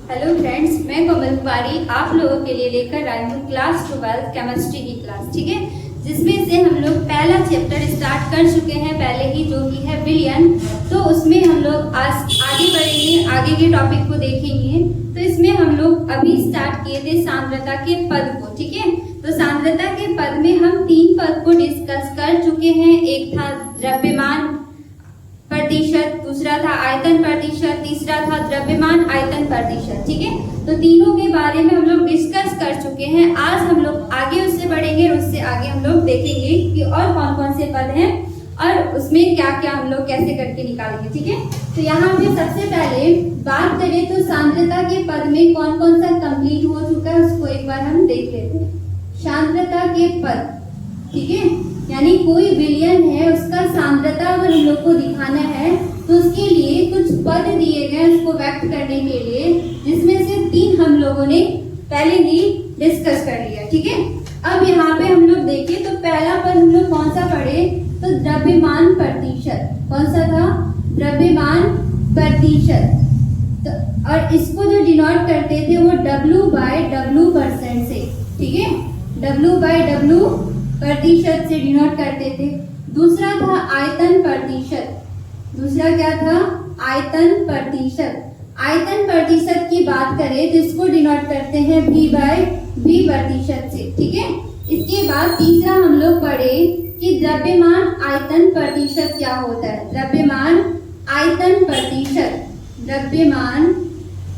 Hello friends, मैं कोमल कुमारी आप लोगों के लिए लेकर आई हूँ क्लास 12 केमिस्ट्री की क्लास, ठीक है, जिसमें से हम लोग पहला चैप्टर स्टार्ट कर चुके हैं पहले ही, जो कि है विलयन। तो उसमें हम लोग आज आगे बढ़ेंगे, आगे के टॉपिक को देखेंगे। तो इसमें हम लोग अभी स्टार्ट किए थे सांद्रता के पद को, ठीक है। तो सांद्रता के पद में हम 3 पद को डिस्कस कर चुके हैं। एक था द्रव्यमान प्रतिशत, दूसरा था आयतन प्रतिशत, तीसरा था द्रव्यमान आयतन प्रतिशत, ठीक है। तो तीनों के बारे में हम लोग डिस्कस कर चुके हैं। आज हम लोग आगे उससे बढ़ेंगे और उससे आगे हम लोग देखेंगे कि और कौन कौन से पद हैं और उसमें क्या क्या हम लोग कैसे करके निकालेंगे, ठीक है। तो यहाँ पे सबसे पहले बात करें तो सांद्रता के पद में कौन कौन सा कंप्लीट हो चुका है उसको एक बार हम देख लेते हैं। सांद्रता के पद, ठीक है, यानी कोई विलयन है उसका सांद्रता अगर हम लोग को दिखाना है तो उसके लिए कुछ पद दिए गए उसको व्यक्त करने के लिए, जिसमें से 3 हम लोगों ने पहले ही डिस्कस कर लिया, ठीक है। अब यहाँ पे हम लोग देखें तो पहला पद हम लोग कौन सा पढ़े तो द्रव्यमान प्रतिशत। कौन सा था? द्रव्यमान प्रतिशत। तो और इसको जो डिनोट करते थे वो W/W% से, ठीक है, W/W प्रतिशत से डिनोट करते थे। दूसरा था आयतन प्रतिशत। दूसरा क्या था? आयतन प्रतिशत। आयतन प्रतिशत की बात करें तो इसको डिनोट करते हैं V/V प्रतिशत से, ठीक है। इसके बाद तीसरा हम लोग पढ़े कि द्रव्यमान आयतन प्रतिशत क्या होता है। द्रव्यमान आयतन प्रतिशत, द्रव्यमान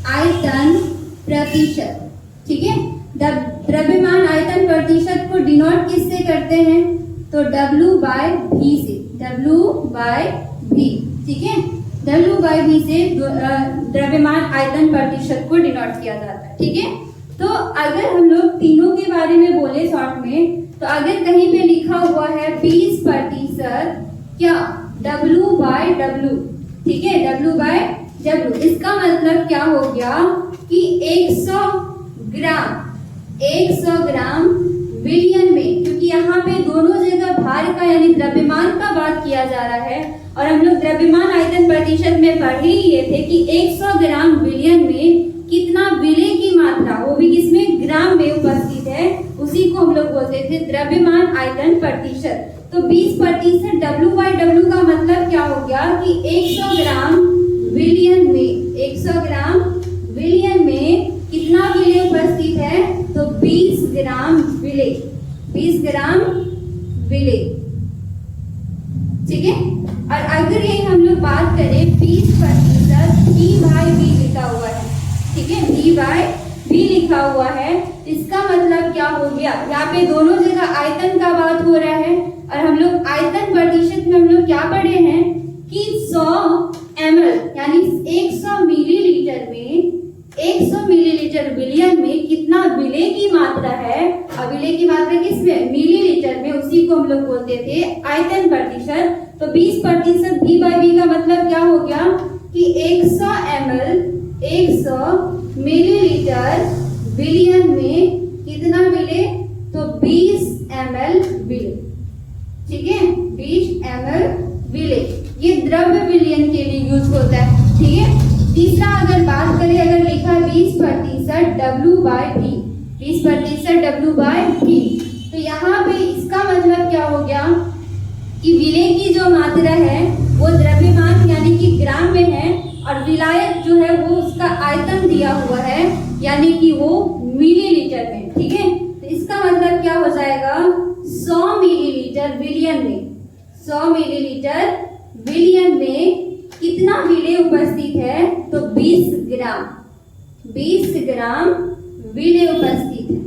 आयतन प्रतिशत, ठीक है। द्रव्यमान आयतन प्रतिशत को डिनोट किससे करते हैं तो W/V से, W/V, ठीक है। W/V से द्रव्यमान आयतन प्रतिशत को डिनोट किया जाता है, ठीक है। तो अगर हम लोग तीनों के बारे में बोले शॉर्ट में, तो अगर कहीं पे लिखा हुआ है 20% क्या W/W, ठीक है, W/W, इसका मतलब क्या हो गया कि 100 ग्राम विलयन में, क्योंकि यहाँ पे दोनों जगह भार का यानी द्रव्यमान का बात किया जा रहा है और हम लोग द्रव्यमान आयतन प्रतिशत में पढ़ ही लिए थे कि 100 ग्राम विलयन में कितना विलय की मात्रा, वो भी किसमें, ग्राम में उपस्थित है, उसी को हम लोग बोलते थे द्रव्यमान आयतन प्रतिशत। तो 20% W/W का मतलब क्या हो गया कि 100 ग्राम विलयन में, 100 ग्राम विलयन में कितना विलय उपस्थित है तो 20 ग्राम विलय, 20 ग्राम विलय, ठीक है। और अगर ये हम लोग बात करें 20% V/V लिखा हुआ है, ठीक है, V/V लिखा हुआ है, इसका मतलब क्या हो गया, यहाँ पे दोनों जगह आयतन का बात हो रहा है और हम लोग आयतन प्रतिशत में हम लोग क्या पढ़े हैं कि 100 ml यानी 100 मिलीलीटर में, 100 मिलीलीटर विलयन में कितना विलय की मात्रा है, और विलय की मात्रा किसमें, मिलीलीटर में, उसी को हम लोग बोलते थे आयतन प्रतिशत। तो 20% V/V का मतलब क्या हो गया कि 100 ml, 100 मिलीलीटर विलयन में कितना विलय तो 20 ml विलय, ठीक है, 20 ml विलय। ये द्रव्य विलयन के लिए यूज होता है, ठीक है। तीसरा अगर बात करें, अगर लिखा है 20% W/V, 20% W/V, तो यहाँ पे इसका मतलब क्या हो गया कि विलय की जो मात्रा है वो द्रव्यमान यानी कि ग्राम में है और विलायक जो है वो उसका आयतन दिया हुआ है यानी कि वो मिलीलीटर में, ठीक है। तो इसका मतलब क्या हो जाएगा 100 मिलीलीटर विलयन में, 100 मिलीलीटर विलयन में कितना विलय उपस्थित है तो 20 ग्राम, 20 ग्राम विलय उपस्थित है,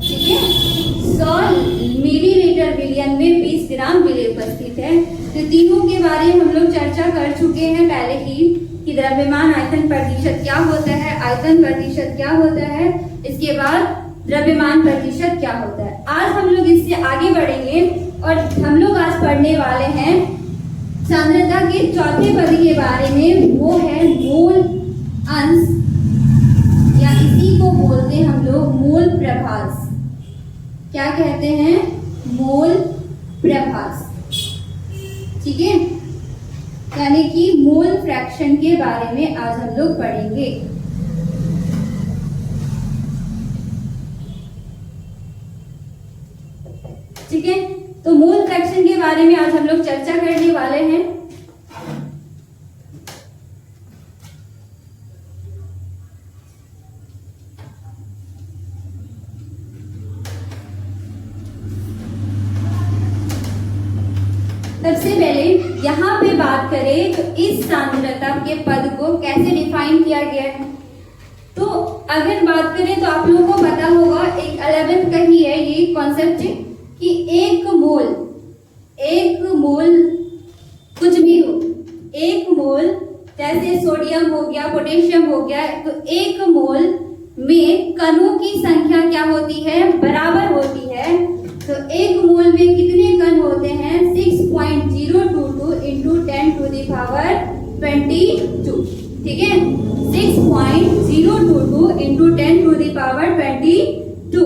ठीक है। 100 मिलीलीटर विलयन में 20 ग्राम विलय उपस्थित है। तो तीनों के बारे में हम लोग चर्चा कर चुके हैं पहले ही कि द्रव्यमान आयतन प्रतिशत क्या होता है, आयतन प्रतिशत क्या होता है, इसके बाद द्रव्यमान प्रतिशत क्या होता है। आज हम लोग इससे आगे बढ़ेंगे और हम लोग आज पढ़ने वाले हैं सांद्रता के चौथे पद के बारे में, वो है मोल अंश, या इसी को बोलते हैं हम लोग मोल प्रभास। क्या कहते हैं? मोल प्रभास, ठीक है। यानी कि मोल फ्रैक्शन के बारे में आज हम लोग पढ़ेंगे। ठीक है, तो मोल फ्रैक्शन के बारे में आज हम लोग चर्चा करने वाले हैं। सबसे पहले यहाँ पे बात करें तो इस सांद्रता के पद को कैसे डिफाइन किया गया है। तो अगर बात करें तो आप लोगों को पता होगा, एक 11th का ही है ये कॉन्सेप्ट कि एक मोल कुछ भी हो, एक मोल जैसे सोडियम हो गया, पोटेशियम हो गया, तो एक मोल में कणों की संख्या क्या होती है, बराबर होती है। तो एक मोल में कितने कण होते हैं, 6.022 इंटू 10⁻²2। ठीक है, 6.022 इंटू 10⁻²2।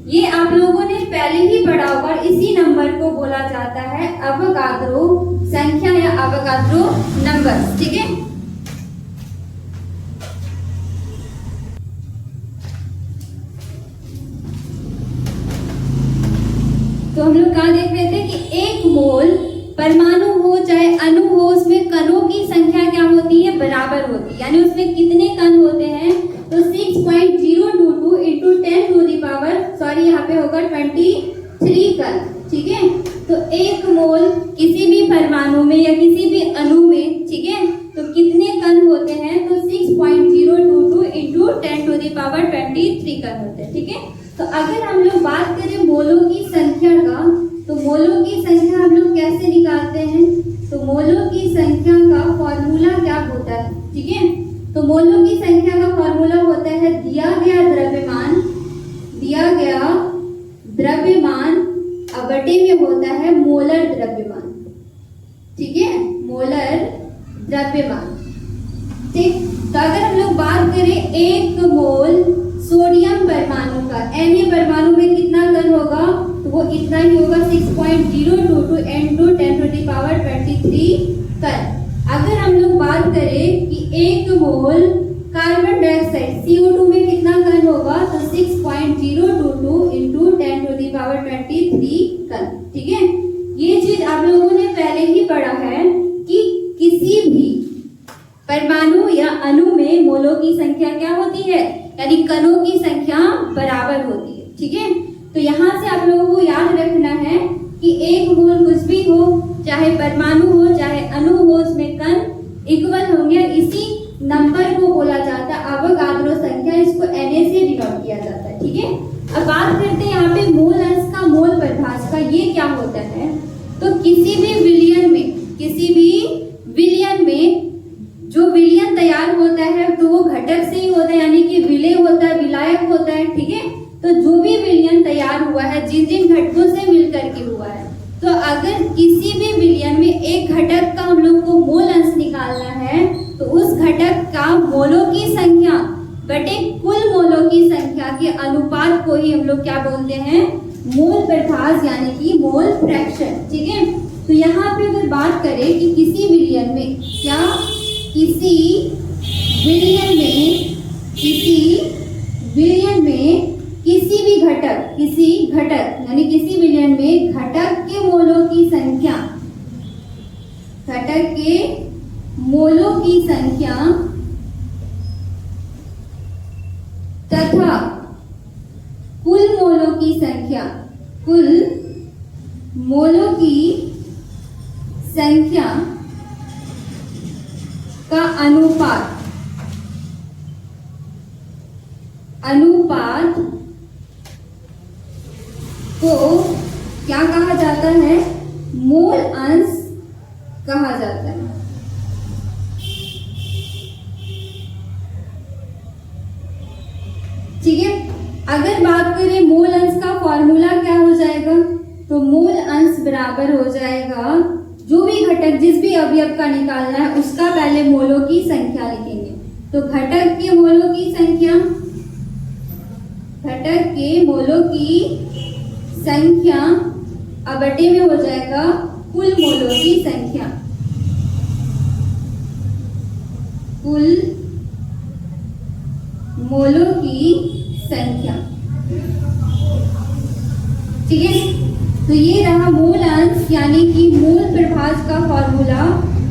ये आप लोगों ने पहले ही पढ़ा होगा। इसी नंबर को बोला जाता है अवोगाद्रो संख्या या अवोगाद्रो नंबर। ठीक है, तो हम लोग कहाँ देख रहे थे कि एक मोल परमाणु हो चाहे अणु हो, उसमें कणों की संख्या क्या होती है, बराबर होती है। यानी उसमें कितने कण होते हैं, तो 6.022 इंटू 10⁻, यहाँ पे होगा 23 कण। ठीक है, तो एक मोल किसी भी परमाणु में या किसी भी अणु में, ठीक है, तो कितने कण होते हैं, तो 6.022 इंटू 10⁻23 कण होते हैं। ठीक है, तो अगर हम लोग बात करें मोलों की संख्या का, तो मोलों की संख्या हम लोग कैसे निकालते हैं, तो मोलों की संख्या का फॉर्मूला क्या होता है। ठीक है, तो मोलों की संख्या का फॉर्मूला होता है दिया गया द्रव्यमान बटे में होता है मोलर द्रव्यमान। ठीक है, मोलर द्रव्यमान। ठीक, तो अगर हम लोग बात करें एक मोल सोडियम परमाणु का, Na परमाणु में कितना कण होगा, तो वो इतना ही होगा, 6.022 इंटू 10⁻23 कण। अगर हम लोग बात करें कि एक मोल कार्बन डाइऑक्साइड CO2 में कितना कण होगा, तो 6.022 इंटू 10⁻23 कण। ठीक है, ये चीज आप लोगों ने पहले ही पढ़ा है कि किसी भी परमाणु या अणु में मोलों की संख्या क्या होती है, यानी कणों की संख्या बराबर होती है। ठीक है, तो यहाँ से आप लोगों को याद रखना है कि एक मोल कुछ भी हो, चाहे परमाणु हो चाहे अणु हो, उसमें कण इक्वल होंगे। इसी नंबर को बोला जाता है अवोगाद्रो संख्या, इसको Na से डिनोट किया जाता है। ठीक है, अब बात करते हैं यहाँ पे मोल अंश का, मोल परिभाष का। ये क्या होता है, तो किसी भी विलयन में जो विलयन तैयार होता है तो वो घटक से ही होता है, यानी कि विलय होता है, विलायक होता है। ठीक है, तो जो भी विलयन तैयार हुआ है जिन घटकों से मिलकर के हुआ है, तो अगर किसी भी विलयन में एक घटक का हम लोग को मोल अंश निकालना है, तो उस घटक का मोलों की संख्या बटे कुल मोलों की संख्या के अनुपात को ही हम लोग क्या बोलते हैं, मोल परिभाष, यानी कि मोल फ्रैक्शन। ठीक है, तो यहाँ पे अगर बात करें कि किसी विलयन में किसी भी घटक यानी किसी विलयन में घटक के मोलों की संख्या तथा कुल मोलों की संख्या का अनुपात को क्या कहा जाता है, मोल अंश कहा जाता है। ठीक है, अगर बात करें मोल अंश का फॉर्मूला क्या हो जाएगा, तो मोल अंश बराबर हो जाएगा, जो भी घटक जिस भी अवयव का निकालना है उसका पहले मोलों की संख्या लिखेंगे। तो घटक के मोलों की संख्या बटे में हो जाएगा कुल मोलों की संख्या। कुल मोलों की संख्या। ठीक है, तो ये रहा मूल अंश यानी कि मूल प्रभाज का फॉर्मूला।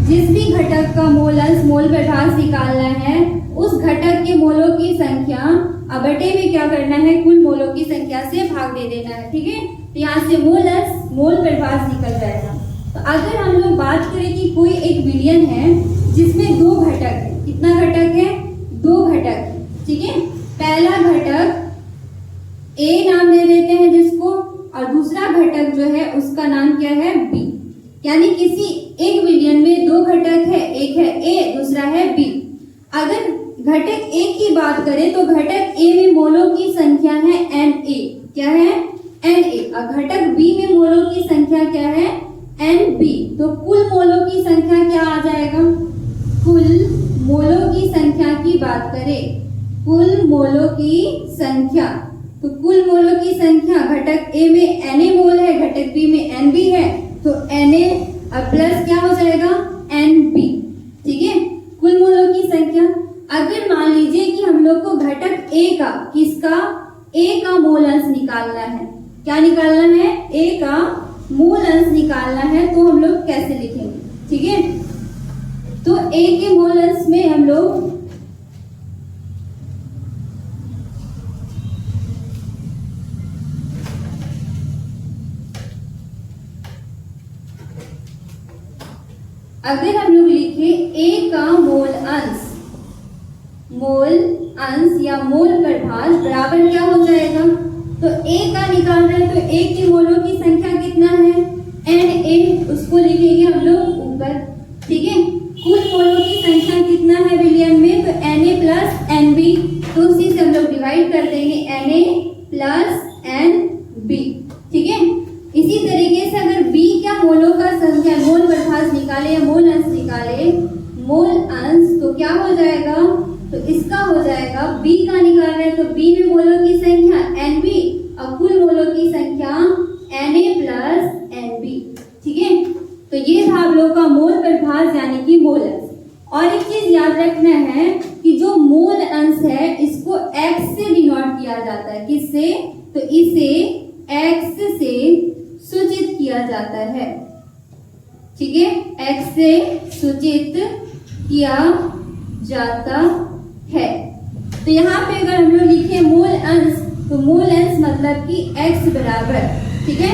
जिस भी घटक का मूल अंश मूल प्रभाज निकालना है, उस घटक के मोलों की संख्या अब बटे में क्या करना है, कुल मोलों की संख्या से भाग दे देना है। ठीक है, तो यहाँ से मूल अंश मूल प्रभाज निकल जाएगा। तो अगर हम लोग बात करें कि कोई एक विलयन है जिसमें दो घटक है, कितना घटक है, दो घटक। ठीक है, पहला घटक ए नाम दे देते हैं जिसको, और दूसरा घटक जो है उसका नाम क्या है, बी। यानी किसी एक विलयन में दो घटक है, एक है ए, दूसरा है बी। अगर घटक ए की बात करें तो घटक ए में मोलों की संख्या है एन ए, क्या है, एन ए, और घटक बी में मोलों की संख्या क्या है, एन बी। तो कुल मोलों की संख्या क्या आ जाएगा, कुल मोलों की संख्या की बात करें, कुल मोलों की संख्या, तो कुल मोलों की संख्या घटक ए में Na मोल है, घटक बी में Nb है, तो Na प्लस क्या हो जाएगा, Nb। ठीक है, कुल मोलों की संख्या। अगर मान लीजिए कि हम लोग को घटक ए का, किसका, ए का मूल अंश निकालना है, क्या निकालना है, ए का मूल अंश निकालना है, तो हम लोग कैसे लिखेंगे। ठीक है, तो ए के मूल अंश में हम लोग अगर हम लोग लिखे ए का मूल अंश या मूल प्रभाज बराबर क्या हो जाएगा, तो ए का निकाल रहे हैं तो ए के मोलों की संख्या कितना है, एन ए, उसको लिखेंगे हम लोग ऊपर। ठीक है, कुल मोलों की संख्या कितना है विलयन में, तो N A plus N B, तो उसी से हम लोग डिवाइड कर देंगे, N A plus N B. ठीक है, इसी तरीके से अगर बी का मोलों का संख्या मूल प्रभाज निकाले या मूल अंश निकाले, मूल अंश तो क्या हो जाएगा, तो इसका हो जाएगा, बी का निकाल रहे हैं तो बी में मोलों की संख्या एन बी और कुल मोलों की संख्या N A plus N B. ठीक है, तो ये था आप लोग का मूल प्रभाज यानी कि मूल अंश। और एक चीज याद रखना है कि जो मूल अंश है इसको एक्स से डिनोट किया जाता है, किससे, तो इसे एक्स से सूचित किया जाता है। ठीक है, एक्स से सूचित किया जाता है। तो यहाँ पे अगर हम लोग लिखे मूल अंश, तो मूल अंश मतलब कि x बराबर, ठीक है,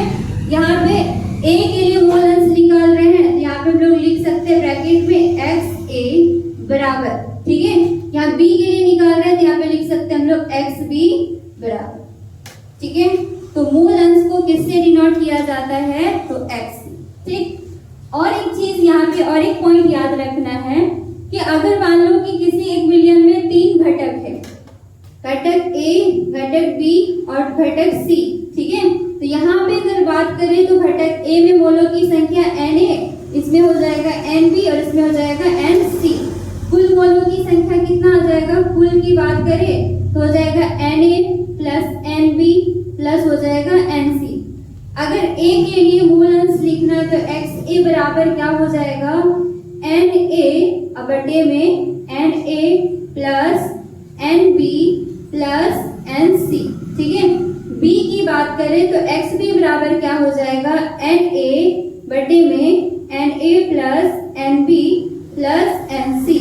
यहाँ पे a के लिए मूल अंश निकाल रहे हैं, तो यहाँ पे हम लोग लिख सकते हैं ब्रैकेट में x a बराबर। ठीक है, यहाँ b के लिए निकाल रहे हैं तो यहाँ पे लिख सकते हैं हम लोग x b बराबर। ठीक है, तो मूल अंश को किससे डिनोट किया जाता है, तो x। ठीक, और एक चीज यहाँ पे और एक पॉइंट याद रखना है कि अगर मान लो कि किसी एक विलयन में तीन घटक है, घटक ए, घटक बी और घटक सी। ठीक है, तो यहाँ पे अगर बात करें तो घटक ए में मोलों की संख्या एन ए, इसमें हो जाएगा एन बी और इसमें हो जाएगा एन सी। कुल मोलों की संख्या कितना आ जाएगा, कुल की बात करें तो हो जाएगा N A plus N B plus हो जाएगा एन सी। अगर ए के लिए मूल अंश लिखना है तो एक्स ए बराबर क्या हो जाएगा, एन ए बटे में N A plus N B plus N C. ठीक है, बी की बात करें तो एक्स बी बराबर क्या हो जाएगा, एन ए बटे में N A plus N B plus N C.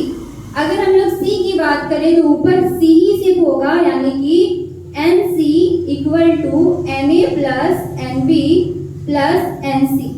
अगर हम लोग सी की बात करें तो ऊपर सी ही सिर्फ होगा, यानी कि N C equal to N A plus N B plus N C.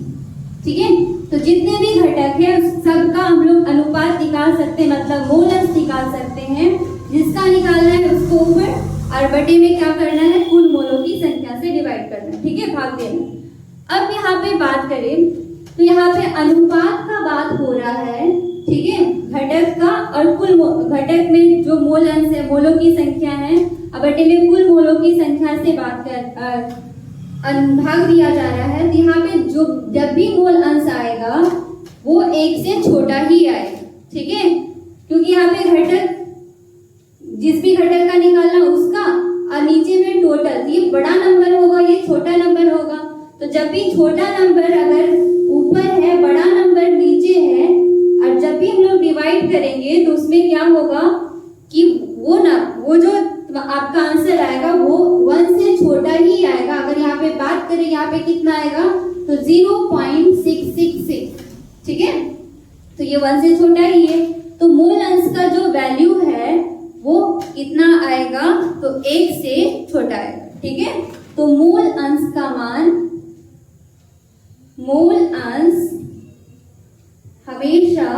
ठीक है, तो जितने भी घटक है सबका हम लोग अनुपात निकाल सकते हैं, मतलब मूल अंश निकाल सकते हैं। जिसका निकालना है उसको ऊपर और बटे में क्या करना है, कुल मोलों की संख्या से डिवाइड करना है। ठीक है, भाग देना। अब यहाँ पे बात करें तो यहाँ पे अनुपात का बात हो रहा है। ठीक है, घटक का और कुल घटक में जो मूल अंश है, मोलों की संख्या है, अब बटे में कुल मोलों की संख्या से बात कर भाग दिया जा रहा है। तो यहाँ पे जो जब भी मूल अंश आएगा वो एक से छोटा ही आएगा। ठीक है, क्योंकि यहाँ पे घटक जिस भी घटक का निकालना उसका और नीचे में टोटल, ये बड़ा नंबर होगा ये छोटा नंबर होगा। तो जब भी छोटा नंबर अगर ऊपर है, बड़ा नंबर नीचे है, और जब भी हम लोग डिवाइड करेंगे तो उसमें क्या होगा कि वो जो आपका आंसर आएगा वो 1 से छोटा ही आएगा। अगर यहाँ पे बात करें यहाँ पे कितना आएगा तो 0.666, ठीक है। तो ये 1 से छोटा ही है, तो मूल अंश का जो वैल्यू है वो कितना आएगा तो 1 से छोटा आएगा, ठीक है। तो मूल अंश का मान, मूल अंश हमेशा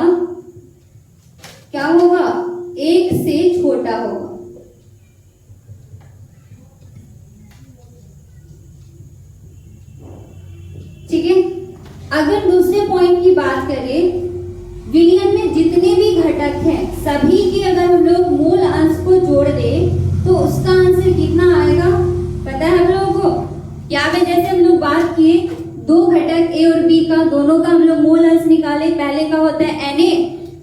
क्या होगा 1 से छोटा होगा। ठीक है। अगर दूसरे पॉइंट की बात करें, विलयन में जितने भी घटक हैं सभी के अगर हम लोग मूल अंश को जोड़ दें तो उसका आंसर कितना आएगा पता है हम लोगों को? यहाँ पे जैसे हम लोग बात किए दो घटक ए और बी का, दोनों का हम लोग मूल अंश निकाले। पहले का होता है Na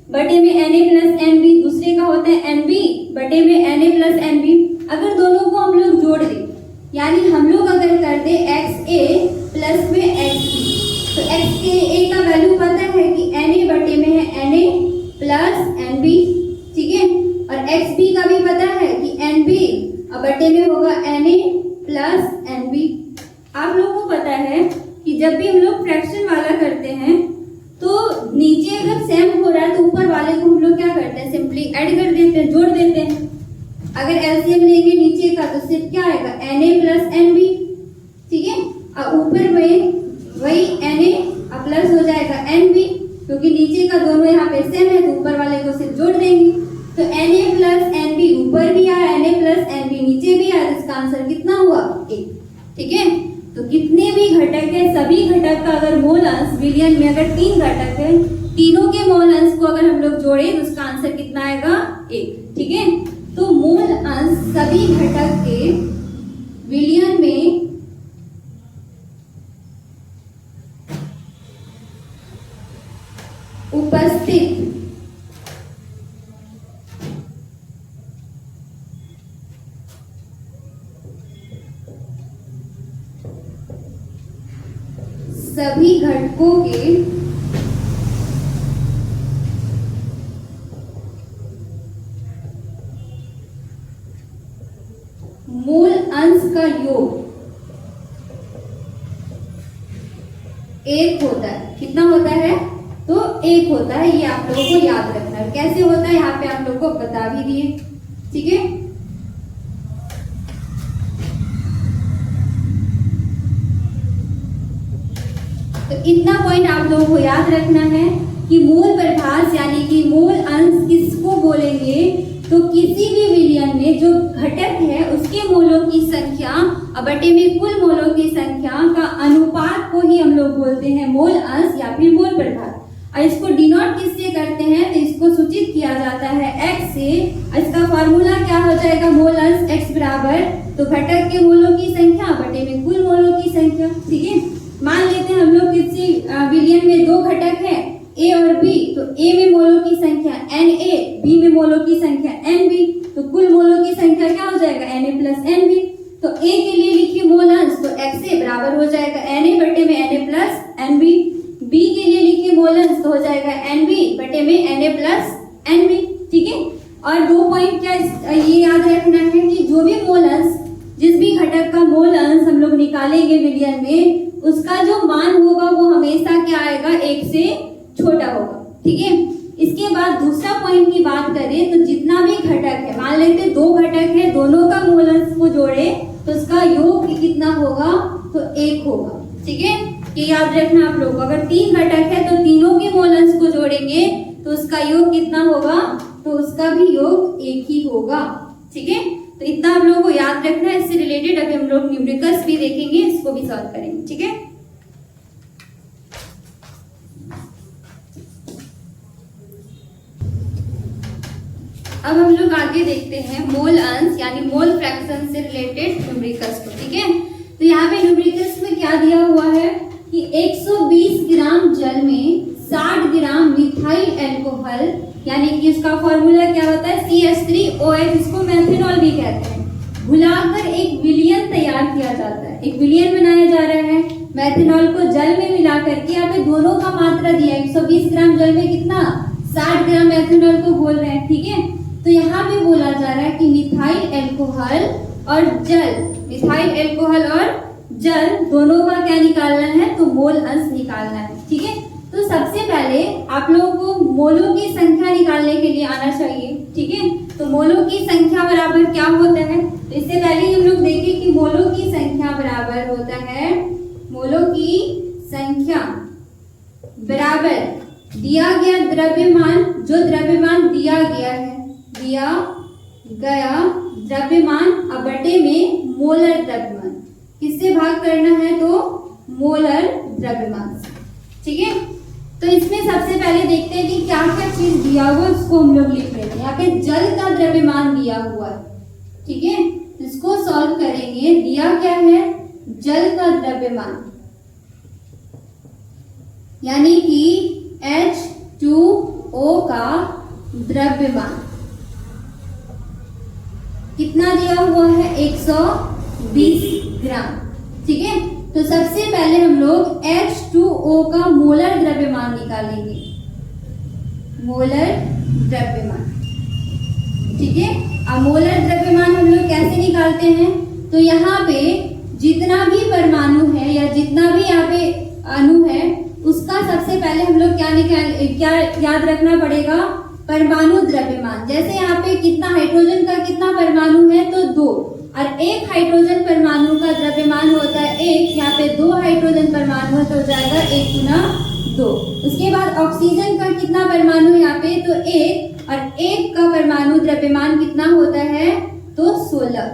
बटे में Na प्लस NB, दूसरे का होता है NB बटे में Na प्लस NB। अगर दोनों को हम लोग जोड़ दें, यानी हम लोग अगर कर दे XA प्लस में XB, तो XA का वैल्यू पता है कि Na बटे में है Na प्लस NB, ठीक है। और XB का भी पता है कि NB बटे में होगा Na प्लस NB। आप लोगों को पता है कि जब भी हम लोग फ्रैक्शन वाला करते हैं तो नीचे अगर सेम हो रहा है तो ऊपर वाले को हम लोग क्या करते हैं, सिंपली ऐड कर देते हैं, जोड़ देते हैं। अगर एलसीएम लेंगे नीचे का तो सिर्फ क्या आएगा Na प्लस NB, ठीक है। और ऊपर में वही Na प्लस हो जाएगा NB, क्योंकि नीचे का दोनों यहाँ पे सेम है तो ऊपर वाले को सिर्फ जोड़ देंगे। तो Na प्लस NB ऊपर भी आया, Na प्लस NB नीचे भी आया, इसका आंसर कितना हुआ 1, ठीक है। तो कितने भी घटक है सभी घटक का अगर मूल अंश, विलयन में अगर 3 घटक है, तीनों के मूल अंश को अगर हम लोग जोड़े तो उसका आंसर कितना आएगा 1, ठीक है। तो मूल अंश सभी घटक के विलयन में उपस्थित सभी घटकों के मूल अंश का योग 1 होता है। कितना होता है तो 1 होता है। ये आप लोगों को याद रखना है। कैसे होता है यहाँ पे आप लोगों को बता भी दिए, ठीक है। तो इतना पॉइंट आप लोगों को याद रखना है कि मूल प्रभास यानी कि मूल अंश किसको बोलेंगे, तो किसी भी विलयन में जो घटक है उसके मोलों की संख्या बटे में कुल मोलों की संख्या का अनुपात को ही हम लोग बोलते हैं मूल अंश या फिर मूल प्रभास। और इसको डिनोट किससे करते हैं तो इसको सूचित किया जाता है x से। इसका फॉर्मूला क्या हो जाएगा, मोल अंश x बराबर तो घटक के मोलों की संख्या बटे में कुल मोलों की संख्या, ठीक है। मान लेते हैं हम लोग किसी विलयन में 2 घटक है A और B, तो A में मोलों की संख्या Na, B में मोलों की संख्या Nb, तो कुल मोलों की संख्या क्या हो जाएगा Na प्लस Nb। तो A के लिए लिखिए मोल अंश तो XA बराबर हो जाएगा Na बटे में Na प्लस Nb। B के लिए लिखिए मोल अंश तो हो जाएगा Nb बटे में Na प्लस Nb, ठीक है। और 2 पॉइंट क्या ये याद रखना है कि जो भी मोल अंश, जिस भी घटक का मोल अंश हम लोग निकालेंगे विलयन में, उसका जो मान होगा वो हमेशा क्या आएगा 1 से छोटा होगा, ठीक है। इसके बाद दूसरा पॉइंट की बात करें तो जितना भी घटक है, मान लेते 2 घटक है, दोनों का मूल अंश को जोड़े तो उसका योग कितना होगा तो 1 होगा, ठीक है। ये याद रखना आप लोग। अगर 3 घटक है तो तीनों के मूल अंश को जोड़ेंगे तो उसका योग कितना होगा तो उसका भी योग 1 ही होगा, ठीक है। तो इतना आप लोगों को याद रखना है। इससे रिलेटेड अभी हम लोग न्यूमेरिकल्स भी देखेंगे, इसको भी सॉल्व करेंगे, ठीक है। अब हम लोग आगे देखते हैं मोल अंश यानी मोल फ्रैक्शन से रिलेटेड न्यूमेरिकल्स को, ठीक है। तो यहाँ पे न्यूमेरिकल्स में क्या दिया हुआ है कि 120 ग्राम जल में 60 ग्राम मिथाइल अल्कोहल यानी कि इसका फॉर्मूला क्या होता है CH3OH, इसको मेथनॉल भी कहते हैं, घुलाकर एक विलयन तैयार किया जाता है। एक विलयन बनाया जा रहा है मैथनॉल को जल में मिला करके। यहाँ पे दोनों का मात्रा दिया है, 120 ग्राम जल में कितना 60 ग्राम मेथनॉल को बोल रहे हैं, ठीक है। तो यहाँ पे बोला जा रहा है कि मिथाइल अल्कोहल और जल, मिथाइल अल्कोहल और जल दोनों का क्या निकालना है, तो मोल अंश निकालना है, ठीक है। तो सबसे पहले आप लोगों को मोलों की संख्या निकालने के लिए आना चाहिए, ठीक है। तो मोलों की संख्या बराबर क्या होता है, तो इससे पहले हम लोग देखें कि मोलों की संख्या बराबर होता है, मोलों की संख्या बराबर दिया गया द्रव्यमान, जो द्रव्यमान दिया गया है, दिया गया द्रव्यमान बटे में मोलर द्रव्यमान, किससे भाग करना है, तो मोलर द्रव्यमान, ठीक है। तो इसमें सबसे पहले देखते हैं कि क्या क्या चीज दिया हुआ, उसको हम लोग लिख लेते हैं। यहाँ पे जल का द्रव्यमान दिया हुआ है, ठीक है। इसको सॉल्व करेंगे, दिया क्या है, जल का द्रव्यमान, यानी कि H2O का द्रव्यमान कितना दिया हुआ है, 120 ग्राम, ठीक है। तो सबसे पहले हम लोग H2O का मोलर द्रव्यमान निकालेंगे, मोलर द्रव्यमान, ठीक है। अब मोलर द्रव्यमान हम लोग कैसे निकालते हैं, तो यहाँ पे जितना भी परमाणु है या जितना भी यहाँ पे अणु है, उसका सबसे पहले हम लोग क्या याद रखना पड़ेगा, परमाणु द्रव्यमान। जैसे यहाँ पे कितना हाइड्रोजन का कितना परमाणु है, तो 2, और एक हाइड्रोजन परमाणु का द्रव्यमान होता है 1, यहाँ पे 2 हाइड्रोजन परमाणु है तो हो जाएगा 1 गुना 2। उसके बाद ऑक्सीजन का कितना परमाणु है यहाँ पे, तो 1, और 1 का परमाणु द्रव्यमान कितना होता है, तो 16।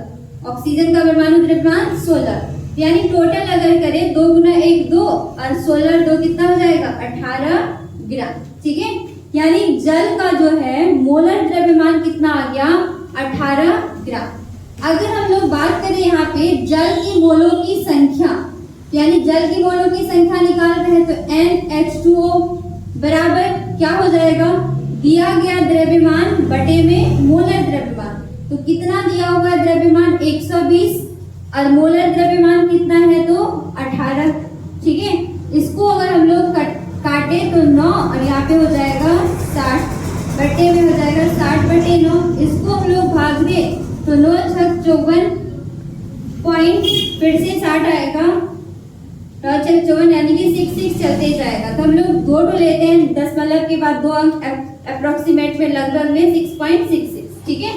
ऑक्सीजन का परमाणु द्रव्यमान 16, यानी टोटल अगर करें 2 गुना 1 2 और 16 2 कितना हो जाएगा, 18 ग्राम, ठीक है। यानी जल का जो है मोलर द्रव्यमान कितना आ गया, 18 ग्राम। अगर हम लोग बात करें यहाँ पे जल की मोलों की संख्या, यानी जल की मोलों की संख्या निकाल रहे हैं, तो NH2O बराबर क्या हो जाएगा, दिया गया द्रव्यमान बटे में मोलर द्रव्यमान। तो कितना दिया हुआ द्रव्यमान 120 और मोलर द्रव्यमान कितना है, तो 18, ठीक है। इसको अगर हम लोग काटे तो 9 और यहाँ पे हो जाएगा 60, बटे में हो जाएगा 60 बटे 9। इसको हम लोग भाग दें तो 9 छक 54 पॉइंट, फिर से 60 आएगा, 9 छक 54 यानी कि 66 चलते जाएगा। तो हम लोग 2 लेते हैं, 10 के बाद 2 अंक अप्रोक्सीमेट में लगभग में 6.66, ठीक है।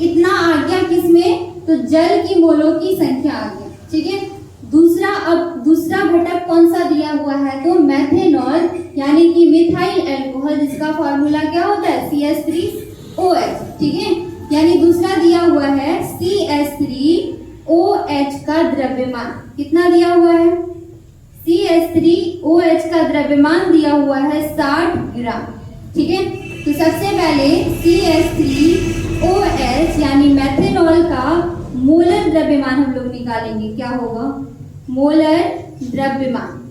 इतना आ गया किसमें, तो जल की मोलों की संख्या आ गया, ठीक है। दूसरा, अब दूसरा घटक कौन सा दिया हुआ है, तो मेथेनॉल, यानी कि मिथाइल अल्कोहल, जिसका फॉर्मूला क्या होता है, CH3OH, ठीक है। यानी दूसरा दिया हुआ है CH3OH का द्रव्यमान, कितना दिया हुआ है, CH3OH का द्रव्यमान दिया हुआ है 60 ग्राम, ठीक है। तो सबसे पहले CH3OH यानी मेथेनॉल का मोलर द्रव्यमान हम लोग निकालेंगे, क्या होगा, मोलर द्रव्यमान।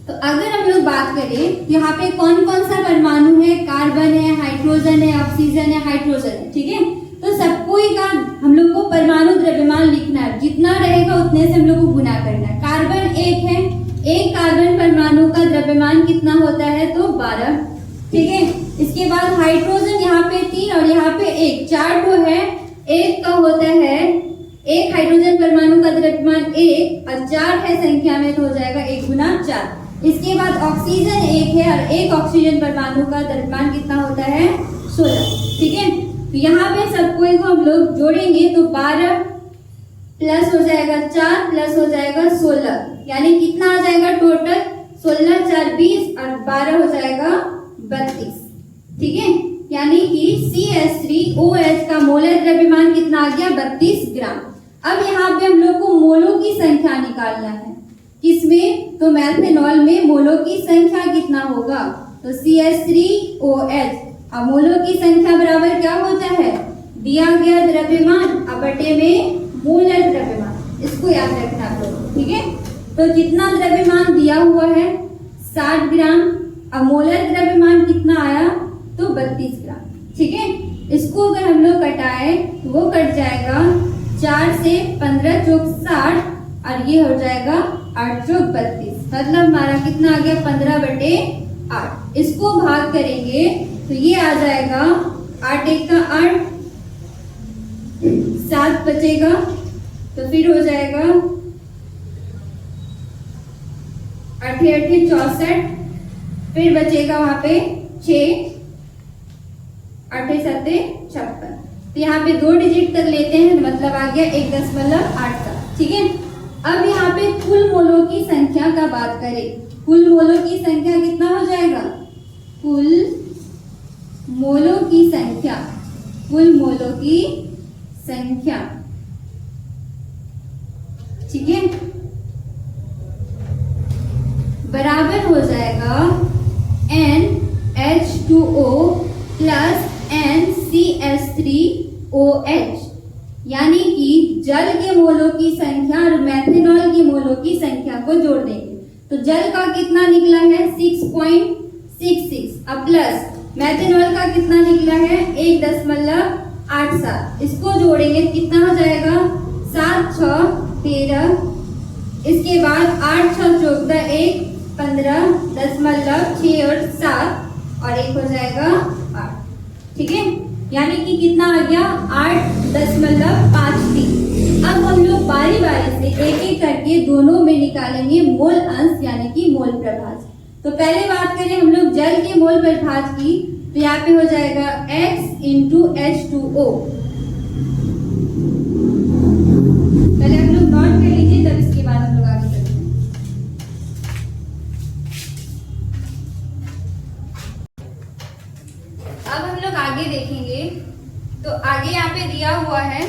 तो अगर हम लोग बात करें यहाँ पे कौन कौन सा परमाणु है, कार्बन है, हाइड्रोजन है, ऑक्सीजन है, हाइड्रोजन है, ठीक है। तो सबको का हम लोग को परमाणु द्रव्यमान लिखना है, जितना रहेगा उतने से हम लोग को गुना करना है। कार्बन 1 है, एक कार्बन परमाणु का द्रव्यमान कितना होता है, तो 12, ठीक है। इसके बाद हाइड्रोजन यहाँ पे 3 और यहाँ पे 1, 4 तो है, एक का होता है, एक हाइड्रोजन परमाणु का द्रव्यमान 1 और 4 है संख्या में, तो हो जाएगा 1 गुना 4। इसके बाद ऑक्सीजन 1 है और एक ऑक्सीजन परमाणु का द्रव्यमान कितना होता है, 16, ठीक है। तो यहाँ पे सबको को हम लोग जोड़ेंगे तो 12 प्लस हो जाएगा 4 प्लस हो जाएगा 16, यानी कितना आ जाएगा टोटल, 16 4 20 और 12 हो जाएगा 32, ठीक है। यानी कि CH3OH का मोलर द्रव्यमान कितना आ गया, 32 ग्राम। अब यहाँ पे हम लोग को मोलों की संख्या निकालना है, किसमें, तो मेथेनॉल में मोलों की संख्या कितना होगा, तो CH3OH, अब मोलों की संख्या बराबर क्या होता है, दिया गया द्रव्यमान बटे में मोलर द्रव्यमान, इसको याद रखना आप लोग, ठीक है। तो कितना द्रव्यमान दिया हुआ है, 60 ग्राम, अब मोलर द्रव्यमान कितना आया, तो 32 ग्राम, ठीक है। इसको अगर हम लोग कटाए तो वो कट जाएगा, 4 से 15 चौक 60 और ये हो जाएगा 8 चौक 32, मतलब हमारा कितना आ गया, 15/8। इसको भाग करेंगे तो ये आ जाएगा 8 1 का 8, 7 बचेगा तो फिर हो जाएगा 8 8 64, फिर बचेगा वहां पे 6, 8 7 56। तो यहाँ पे 2 डिजिट कर लेते हैं, मतलब आ गया 1.87। ठीक है, अब यहाँ पे कुल मोलों की संख्या का बात करें, कुल मोलों की संख्या कितना हो जाएगा, कुल मोलों की संख्या, कुल मोलों की संख्या, ठीक है, बराबर हो जाएगा NH2O प्लस NCH3OH, यानी कि जल के मोलों की संख्या और मेथनॉल के मोलों की संख्या को जोड़ देंगे। तो जल का कितना निकला है 6.66, अब प्लस मेथनॉल का कितना निकला है 1.87, इसको जोड़ेंगे कितना हो जाएगा 7 6 13, इसके बाद 8 6 14 1 15.6 और 7 और एक हो जाएगा 8। ठीक है, यानी कि कितना आ गया 8.53। अब हम लोग बारी बारी से एक एक करके दोनों में निकालेंगे मोल अंश यानी कि मोल प्रभाज। तो पहले बात करें हम लोग जल के मोल प्रभाज की, तो यहाँ पे हो जाएगा X इंटू H2O। पहले हम लोग नोट कर लीजिए, तब इसके बाद हम लोग आगे चलते हैं। अब हम लोग आगे देखेंगे, तो आगे यहाँ पे दिया हुआ है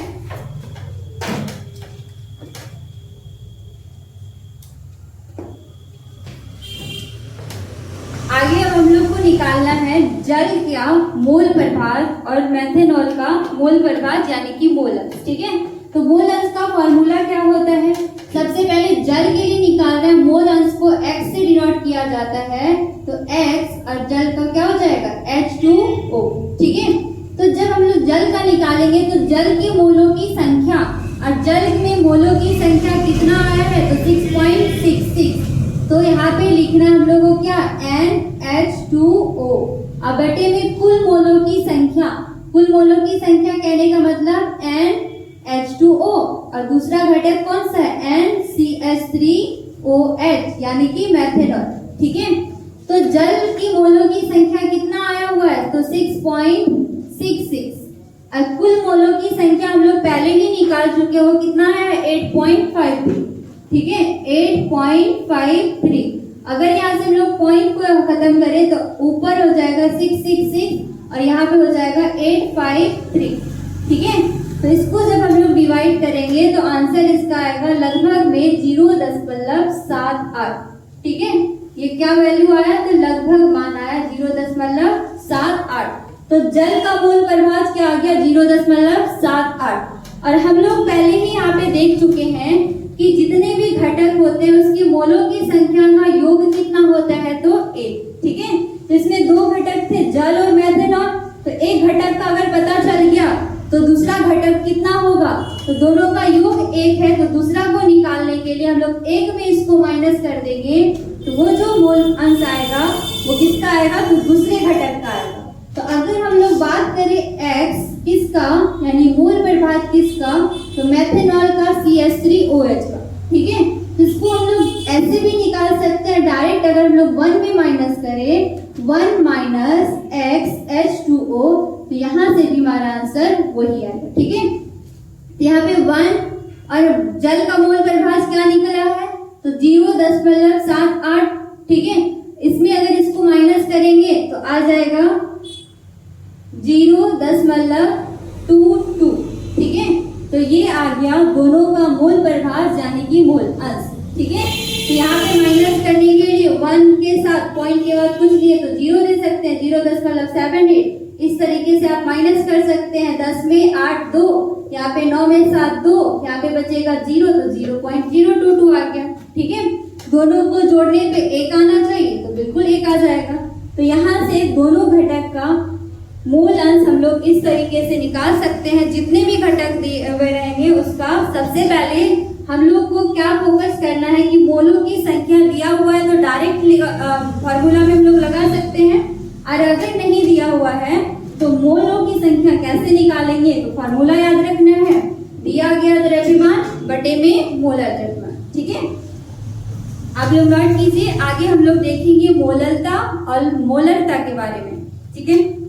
आगे अब हम लोग को निकालना है जल का मोल प्रभाज और मेथनॉल का मोल प्रभाज यानी कि मोल अंश। ठीक है, तो मोल अंश का फॉर्मूला क्या होता है, सबसे पहले जल के लिए निकाल रहे हैं, मोल अंश को x से डिनोट किया जाता है, तो x और जल का क्या हो जाएगा H2O। ठीक है, तो जब हम लोग जल का निकालेंगे तो जल के मोलों की संख्या और जल में मोलों की संख्या कितना आया है, तो 6.66। तो यहाँ पे लिखना है हम लोगों को क्या NH2O, अब बटे में कुल मोलों की संख्या, कुल मोलों की संख्या कहने का मतलब NH2O और दूसरा घटक कौन सा है NCH3OH यानी कि मेथनॉल। ठीक है, तो जल की मोलों की संख्या कितना आया हुआ है, तो 6.66 और कुल मोलों की संख्या हम लोग पहले ही निकाल चुके हो, कितना है 8.53। ठीक है, 8.53। अगर यहाँ से हम लोग पॉइंट को खत्म करें तो ऊपर हो जाएगा 666 और यहाँ पे हो जाएगा 853। ठीक है, तो इसको जब हम लोग डिवाइड करेंगे तो आंसर इसका आएगा लगभग में 0.78। ठीक है, ये क्या वैल्यू आया, तो लगभग मान आया 0.78। तो जल का मोल प्रभाज क्या आ गया 0.78। और हम लोग पहले ही यहाँ पे देख चुके हैं कि जितने भी घटक होते हैं उसकी मोलों की संख्या का योग कितना होता है, तो 1। ठीक है, तो इसमें 2 घटक थे जल और मेथनॉल, तो एक घटक का अगर पता चल गया तो दूसरा घटक कितना होगा, तो दोनों का योग 1 है, तो दूसरा को निकालने के लिए हम लोग 1 में इसको माइनस कर देंगे, तो वो जो मोल अंश आएगा वो किसका आएगा, तो दूसरे घटक का आएगा। तो अगर हम लोग बात करें x किसका यानी मोल प्रभाज किसका, तो मेथनॉल का CH3OH का। ठीक है, तो इसको हम लोग ऐसे भी निकाल सकते हैं डायरेक्ट, अगर हम लोग 1 में माइनस करें 1 माइनस XH2O, तो यहाँ से भी हमारा आंसर वही आएगा। ठीक है, तो यहाँ पे 1 और जल का मोल प्रभाज क्या निकला है, तो 0.78। ठीक है, इसमें अगर इसको माइनस करेंगे तो आ जाएगा 0.22। ठीक है, तो ये आ गया दोनों का मोल प्रभाज यानी कि मोल अंश। ठीक है, तो यहाँ पे माइनस करने के लिए 1 के साथ पॉइंट के बाद कुछ लिए तो 0 दे सकते हैं, 0.78। इस तरीके से आप माइनस कर सकते हैं, 10 में 8 2, यहाँ पे 9 में 7 2, यहाँ पे बचेगा 0, तो 0.022 आ गया। ठीक है, दोनों को जोड़ने पे 1 आना चाहिए, तो बिल्कुल 1 आ जाएगा। तो यहाँ से दोनों घटक का मूल अंश हम लोग इस तरीके से निकाल सकते हैं। जितने भी घटक दिए हुए रहेंगे उसका सबसे पहले हम लोग को क्या फोकस करना है कि मोलों की संख्या दिया हुआ है तो डायरेक्ट फॉर्मूला में हम लोग लगा सकते हैं, और अगर नहीं दिया हुआ हुआ है, तो मोलों की संख्या कैसे निकालेंगे? तो फार्मूला याद रखना है, दिया गया द्रव्यमान बटे में मोलर द्रव्यमान। ठीक है, आप लोग नोट कीजिए, आगे हम लोग देखेंगे मोलरता और मोलरता के बारे में। ठीक है।